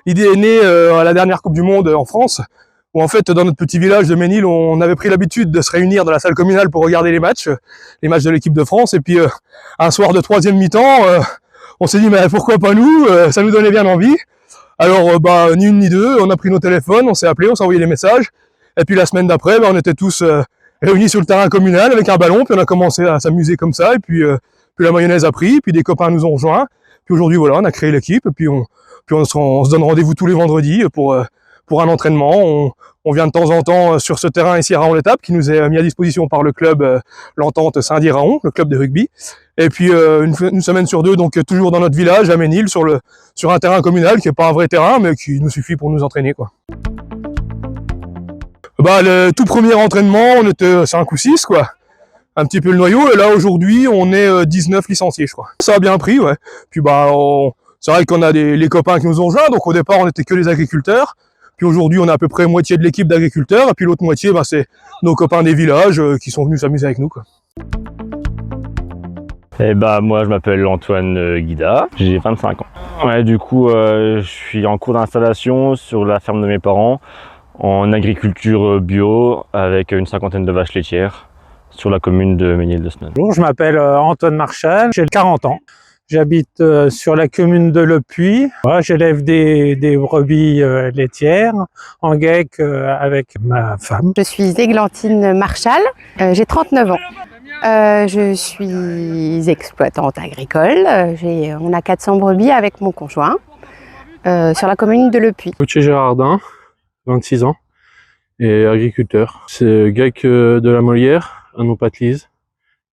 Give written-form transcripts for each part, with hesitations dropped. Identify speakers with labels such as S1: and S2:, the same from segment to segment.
S1: L'idée est née à la dernière Coupe du Monde en France, où en fait dans notre petit village de Ménil, on avait pris l'habitude de se réunir dans la salle communale pour regarder les matchs de l'équipe de France. Et puis un soir de troisième mi-temps, on s'est dit mais pourquoi pas nous, ça nous donnait bien envie. Alors ni une ni deux, on a pris nos téléphones, on s'est appelé, on s'est envoyé des messages. Et puis la semaine d'après, on était tous réunis sur le terrain communal avec un ballon, puis on a commencé à s'amuser comme ça. Et puis la mayonnaise a pris, puis des copains nous ont rejoints. Puis aujourd'hui voilà, on a créé l'équipe, et puis on se donne rendez-vous tous les vendredis pour un entraînement. On vient de temps en temps sur ce terrain ici à Raon-l'Étape, qui nous est mis à disposition par le club l'Entente Saint-Dié-Raon, le club de rugby. Et puis une semaine sur deux, donc toujours dans notre village à Ménil, sur un terrain communal qui est pas un vrai terrain, mais qui nous suffit pour nous entraîner, quoi. Le tout premier entraînement, on était 5 ou 6, quoi. Un petit peu le noyau, et là aujourd'hui on est 19 licenciés, je crois. Ça a bien pris, ouais. Puis c'est vrai qu'on a les copains qui nous ont rejoints, donc au départ on était que les agriculteurs. Puis aujourd'hui on a à peu près moitié de l'équipe d'agriculteurs, et puis l'autre moitié c'est nos copains des villages qui sont venus s'amuser avec nous, quoi.
S2: Moi je m'appelle Antoine Guida, j'ai 25 ans. Ouais, du coup je suis en cours d'installation sur la ferme de mes parents en agriculture bio avec une cinquantaine de vaches laitières sur la commune de Ménil-de-Snones.
S3: Bonjour, je m'appelle Antoine Marchal, j'ai 40 ans. J'habite sur la commune de Le Puy. Voilà, j'élève des brebis laitières en GEC avec ma femme.
S4: Je suis Églantine Marchal, j'ai 39 ans. Je suis exploitante agricole. On a 400 brebis avec mon conjoint sur la commune de Le Puy.
S5: Gauthier Gérardin, 26 ans, et agriculteur. C'est GEC de la Molière, à Nopatlise,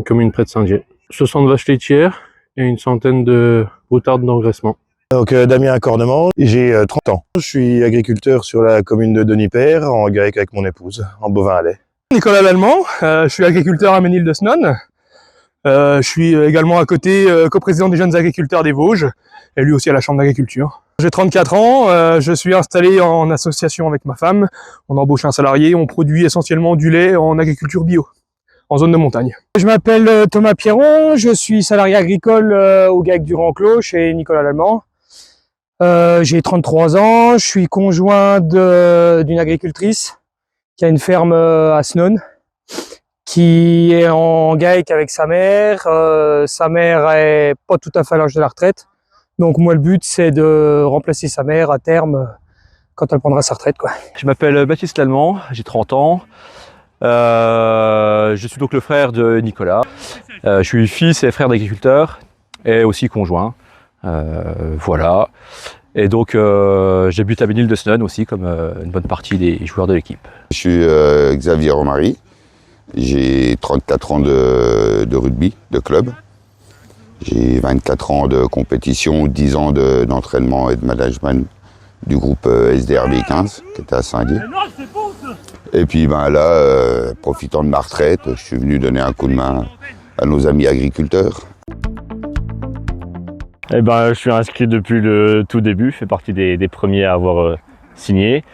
S5: une commune près de Saint-Dié. 60 vaches laitières et une centaine de broutards d'engraissement.
S6: Donc Damien Cornement, j'ai 30 ans. Je suis agriculteur sur la commune de Denipaire, en GAEC avec mon épouse, en bovin à lait.
S1: Nicolas Lallemand, je suis agriculteur à Ménil-de-Snones. Je suis également à côté coprésident des jeunes agriculteurs des Vosges, et lui aussi à la chambre d'agriculture. J'ai 34 ans, je suis installé en association avec ma femme. On embauche un salarié, on produit essentiellement du lait en agriculture bio, en zone de montagne.
S3: Je m'appelle Thomas Pierron, je suis salarié agricole au GAEC du Ranclos chez Nicolas Lallemand. J'ai 33 ans, je suis conjoint d'une agricultrice qui a une ferme à Snones, qui est en GAEC avec sa mère. Sa mère est pas tout à fait à l'âge de la retraite. Donc moi le but c'est de remplacer sa mère à terme quand elle prendra sa retraite, quoi.
S2: Je m'appelle Baptiste Lallemand, j'ai 30 ans. Je suis donc le frère de Nicolas. Je suis fils et frère d'agriculteur et aussi conjoint. Voilà. Et donc j'habite à Ménil-de-Snones aussi, comme une bonne partie des joueurs de l'équipe.
S7: Je suis Xavier Romary, j'ai 34 ans de rugby, de club. J'ai 24 ans de compétition, 10 ans d'entraînement et de management du groupe SDRB 15, qui était à Saint-Dié. Et puis là, profitant de ma retraite, je suis venu donner un coup de main à nos amis agriculteurs.
S2: Je suis inscrit depuis le tout début, je fais partie des premiers à avoir signé.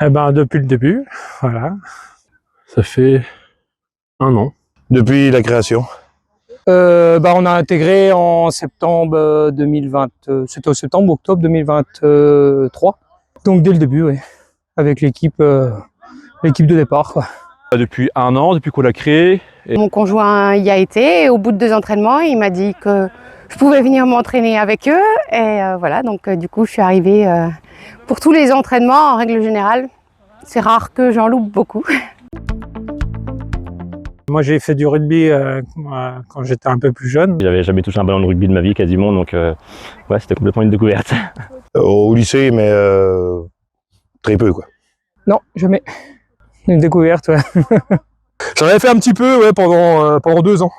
S3: Depuis le début, voilà.
S5: Ça fait 1 an.
S6: Depuis la création.
S3: On a intégré en septembre 2020, c'était au septembre, octobre 2023. Donc dès le début, oui, avec l'équipe de départ, quoi.
S2: Depuis 1 an, depuis qu'on l'a créé.
S4: Mon conjoint y a été, et au bout de 2 entraînements, il m'a dit que je pouvais venir m'entraîner avec eux. Et voilà, donc du coup, je suis arrivée pour tous les entraînements, en règle générale. C'est rare que j'en loupe beaucoup.
S3: Moi, j'ai fait du rugby quand j'étais un peu plus jeune.
S2: J'avais jamais touché un ballon de rugby de ma vie quasiment, donc ouais, c'était complètement une découverte.
S6: Au lycée, mais très peu, quoi.
S3: Non, jamais. Une découverte, ouais.
S1: J'en avais fait un petit peu, ouais, pendant 2 ans.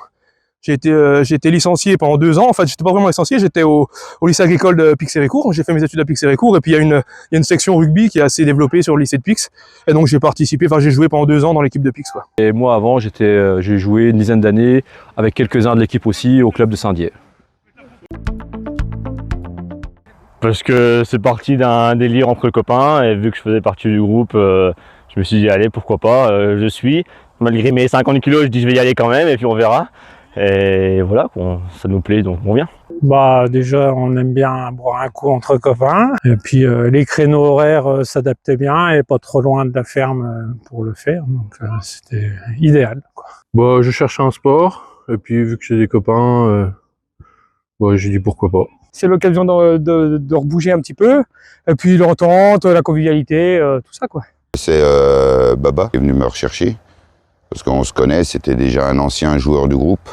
S1: J'ai été licencié pendant 2 ans. En fait, j'étais pas vraiment licencié, j'étais au lycée agricole de Pix-et-Récourt. J'ai fait mes études à Pix-et-Récourt, et puis il y a une section rugby qui est assez développée sur le lycée de Pix. Et donc j'ai joué pendant 2 ans dans l'équipe de Pix, quoi.
S2: Et moi avant, j'ai joué une dizaine d'années avec quelques-uns de l'équipe aussi au club de Saint-Dié. Parce que c'est parti d'un délire entre copains, et vu que je faisais partie du groupe, je me suis dit allez, pourquoi pas, je suis. Malgré mes 50 kilos, je dis je vais y aller quand même, et puis on verra. Et voilà, ça nous plaît, donc on vient.
S8: Bah déjà on aime bien boire un coup entre copains et puis les créneaux horaires s'adaptaient bien et pas trop loin de la ferme pour le faire, donc c'était idéal, quoi.
S5: Bah, je cherchais un sport, et puis vu que j'ai des copains, j'ai dit pourquoi pas.
S3: C'est l'occasion de rebouger un petit peu, et puis l'entente, la convivialité, tout ça, quoi.
S7: C'est Baba qui est venu me rechercher, parce qu'on se connaît, c'était déjà un ancien joueur du groupe.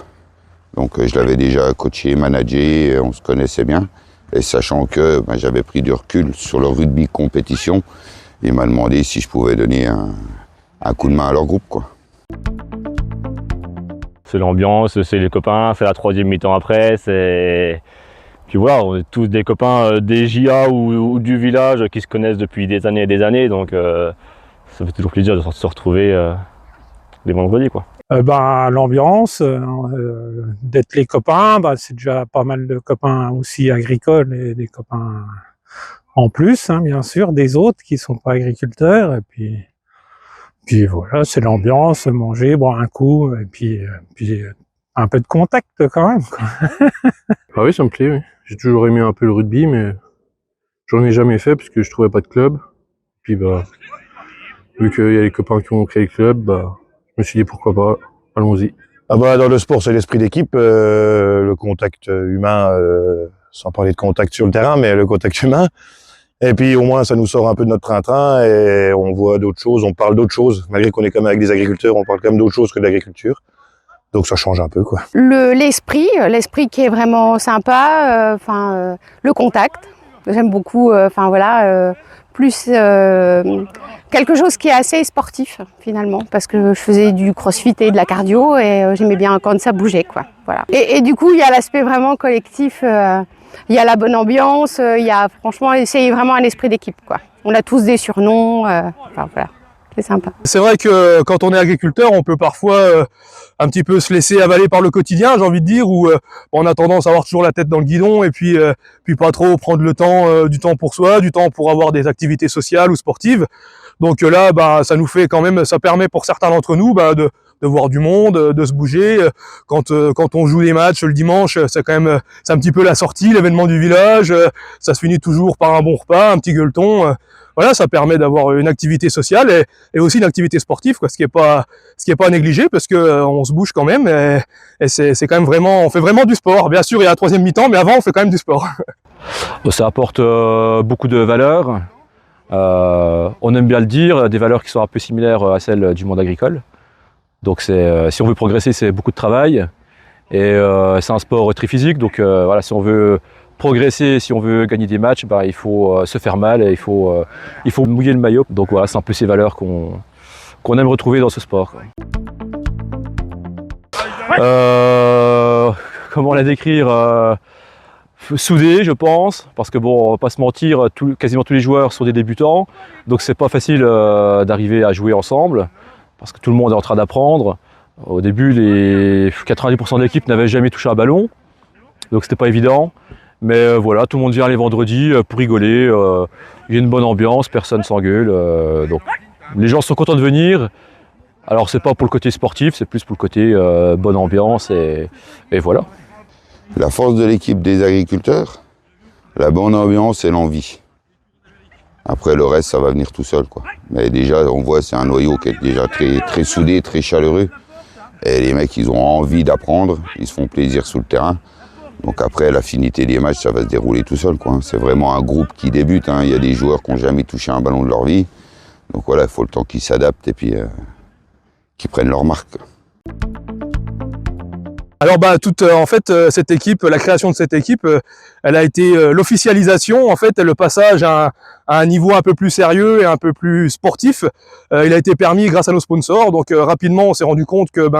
S7: Donc je l'avais déjà coaché, managé, on se connaissait bien. Et sachant que j'avais pris du recul sur le rugby compétition, il m'a demandé si je pouvais donner un coup de main à leur groupe, quoi.
S2: C'est l'ambiance, c'est les copains, c'est la troisième mi-temps après, Puis voilà, on est tous des copains des JA ou du village qui se connaissent depuis des années, donc ça fait toujours plaisir de se retrouver les vendredis, quoi.
S8: L'ambiance, d'être les copains, c'est déjà pas mal de copains aussi agricoles et des copains en plus, hein, bien sûr, des autres qui sont pas agriculteurs. Et puis voilà, c'est l'ambiance, manger, boire un coup, et puis un peu de contact quand même, quoi.
S5: Ah oui, ça me plaît, oui. J'ai toujours aimé un peu le rugby, mais j'en ai jamais fait parce que je trouvais pas de club. Puis vu qu'il y a les copains qui ont créé le club, je me suis dit pourquoi pas, allons-y.
S6: Ah bah, dans le sport, c'est l'esprit d'équipe, le contact humain, sans parler de contact sur le terrain, mais le contact humain. Et puis au moins, ça nous sort un peu de notre train-train et on voit d'autres choses, on parle d'autres choses. Malgré qu'on est quand même avec des agriculteurs, on parle quand même d'autres choses que de l'agriculture. Donc ça change un peu, quoi.
S4: L'esprit qui est vraiment sympa, le contact, j'aime beaucoup, plus quelque chose qui est assez sportif finalement, parce que je faisais du crossfit et de la cardio et j'aimais bien quand ça bougeait, quoi. Voilà. Et du coup, il y a l'aspect vraiment collectif, il y a la bonne ambiance, franchement, c'est vraiment un esprit d'équipe, quoi. On a tous des surnoms, voilà. C'est sympa.
S1: C'est vrai que quand on est agriculteur, on peut parfois un petit peu se laisser avaler par le quotidien, j'ai envie de dire, où on a tendance à avoir toujours la tête dans le guidon et puis pas trop prendre le temps, du temps pour soi, du temps pour avoir des activités sociales ou sportives. Donc là, ça nous fait quand même, ça permet pour certains d'entre nous de voir du monde, de se bouger. Quand on joue des matchs le dimanche, c'est un petit peu la sortie, l'événement du village. Ça se finit toujours par un bon repas, un petit gueuleton. Voilà, ça permet d'avoir une activité sociale et aussi une activité sportive, quoi, ce qui est pas à négliger parce que on se bouge quand même et c'est quand même vraiment, on fait vraiment du sport. Bien sûr, il y a la troisième mi-temps, mais avant, on fait quand même du sport.
S9: Ça apporte beaucoup de valeurs. On aime bien le dire, des valeurs qui sont un peu similaires à celles du monde agricole. Donc si on veut progresser, c'est beaucoup de travail. Et c'est un sport très physique, donc voilà, si on veut progresser, si on veut gagner des matchs, il faut se faire mal, et il faut mouiller le maillot. Donc voilà, c'est un peu ces valeurs qu'on aime retrouver dans ce sport, quoi. Comment la décrire, soudé, je pense, parce que bon, on va pas se mentir, quasiment tous les joueurs sont des débutants, donc c'est pas facile d'arriver à jouer ensemble, parce que tout le monde est en train d'apprendre. Au début, les 90% de l'équipe n'avaient jamais touché un ballon, donc c'était pas évident. Mais voilà, tout le monde vient les vendredis pour rigoler, il y a une bonne ambiance, personne s'engueule, donc les gens sont contents de venir. Alors c'est pas pour le côté sportif, c'est plus pour le côté bonne ambiance et voilà.
S7: La force de l'équipe des agriculteurs, la bonne ambiance et l'envie. Après le reste, ça va venir tout seul, quoi. Mais déjà, on voit, c'est un noyau qui est déjà très, très soudé, très chaleureux. Et les mecs, ils ont envie d'apprendre, ils se font plaisir sur le terrain. Donc après, l'affinité des matchs, ça va se dérouler tout seul, quoi. C'est vraiment un groupe qui débute, hein. Il y a des joueurs qui n'ont jamais touché un ballon de leur vie. Donc voilà, il faut le temps qu'ils s'adaptent et puis qu'ils prennent leur marque.
S1: Alors en fait, cette équipe, la création de cette équipe, elle a été l'officialisation, en fait, le passage à un niveau un peu plus sérieux et un peu plus sportif. Il a été permis grâce à nos sponsors. Donc rapidement, on s'est rendu compte que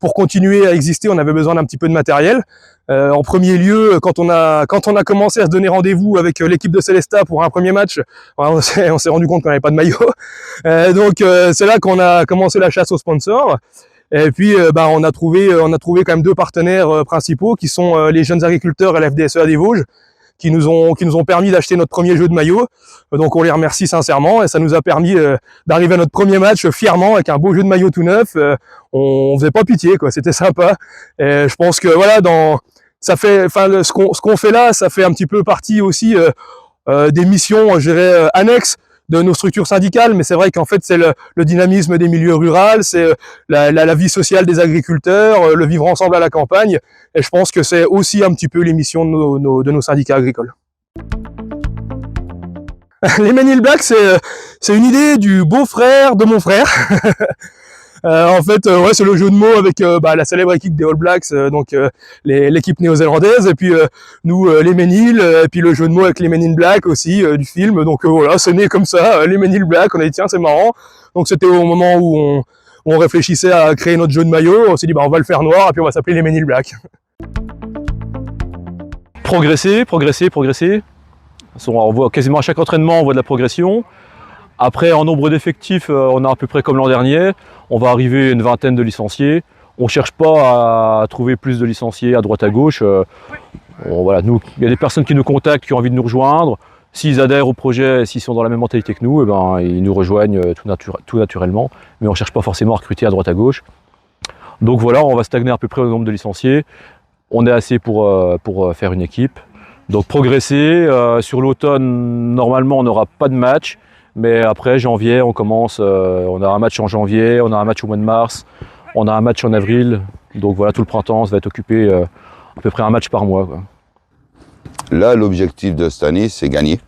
S1: pour continuer à exister, on avait besoin d'un petit peu de matériel. En premier lieu, quand on a commencé à se donner rendez-vous avec l'équipe de Célestat pour un premier match, on s'est rendu compte qu'on n'avait pas de maillot. Donc c'est là qu'on a commencé la chasse aux sponsors. Et puis on a trouvé quand même deux partenaires principaux qui sont les jeunes agriculteurs et la FDSEA des Vosges, qui nous ont permis d'acheter notre premier jeu de maillot. Donc on les remercie sincèrement et ça nous a permis d'arriver à notre premier match fièrement avec un beau jeu de maillot tout neuf. On faisait pas pitié, quoi. C'était sympa. Et je pense que voilà, ça fait, enfin, ce qu'on fait là, ça fait un petit peu partie aussi des missions, je dirais, annexes de nos structures syndicales, mais c'est vrai qu'en fait c'est le dynamisme des milieux ruraux, c'est la vie sociale des agriculteurs, le vivre ensemble à la campagne, et je pense que c'est aussi un petit peu les missions de nos syndicats agricoles. Les Men in Black, c'est une idée du beau-frère de mon frère. En fait, ouais, c'est le jeu de mots avec la célèbre équipe des All Blacks, l'équipe néo-zélandaise, et puis nous, les Men in, et puis le jeu de mots avec les Men in Black aussi du film. Donc voilà, c'est né comme ça, les Men in Black. On a dit tiens, c'est marrant. Donc c'était au moment où on réfléchissait à créer notre jeu de maillot. On s'est dit on va le faire noir et puis on va s'appeler les Men in Black.
S9: Progresser. On voit quasiment à chaque entraînement, on voit de la progression. Après, en nombre d'effectifs, on a à peu près comme l'an dernier. On va arriver à une vingtaine de licenciés. On ne cherche pas à trouver plus de licenciés à droite à gauche. Voilà, il y a des personnes qui nous contactent, qui ont envie de nous rejoindre. S'ils adhèrent au projet, s'ils sont dans la même mentalité que nous, ils nous rejoignent tout naturellement. Mais on ne cherche pas forcément à recruter à droite à gauche. Donc voilà, on va stagner à peu près au nombre de licenciés. On est assez pour faire une équipe. Donc progresser. Sur l'automne, normalement, on n'aura pas de match. Mais après, janvier, on commence. On a un match en janvier, on a un match au mois de mars, on a un match en avril. Donc voilà, tout le printemps, ça va être occupé à peu près un match par mois, quoi.
S7: Là, l'objectif de cette année, c'est gagner.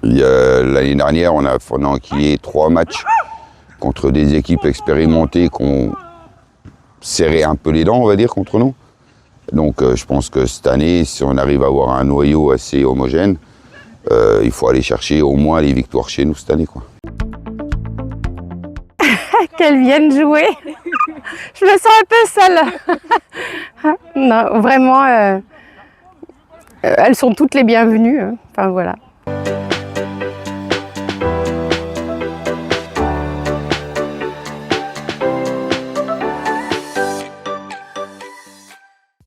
S7: L'année dernière, on a enquillé 3 matchs contre des équipes expérimentées qui ont serré un peu les dents, on va dire, contre nous. Donc je pense que cette année, si on arrive à avoir un noyau assez homogène, il faut aller chercher au moins les victoires chez nous cette année, quoi.
S4: Qu'elles viennent jouer. Je me sens un peu seule. Non, vraiment, elles sont toutes les bienvenues. Enfin voilà.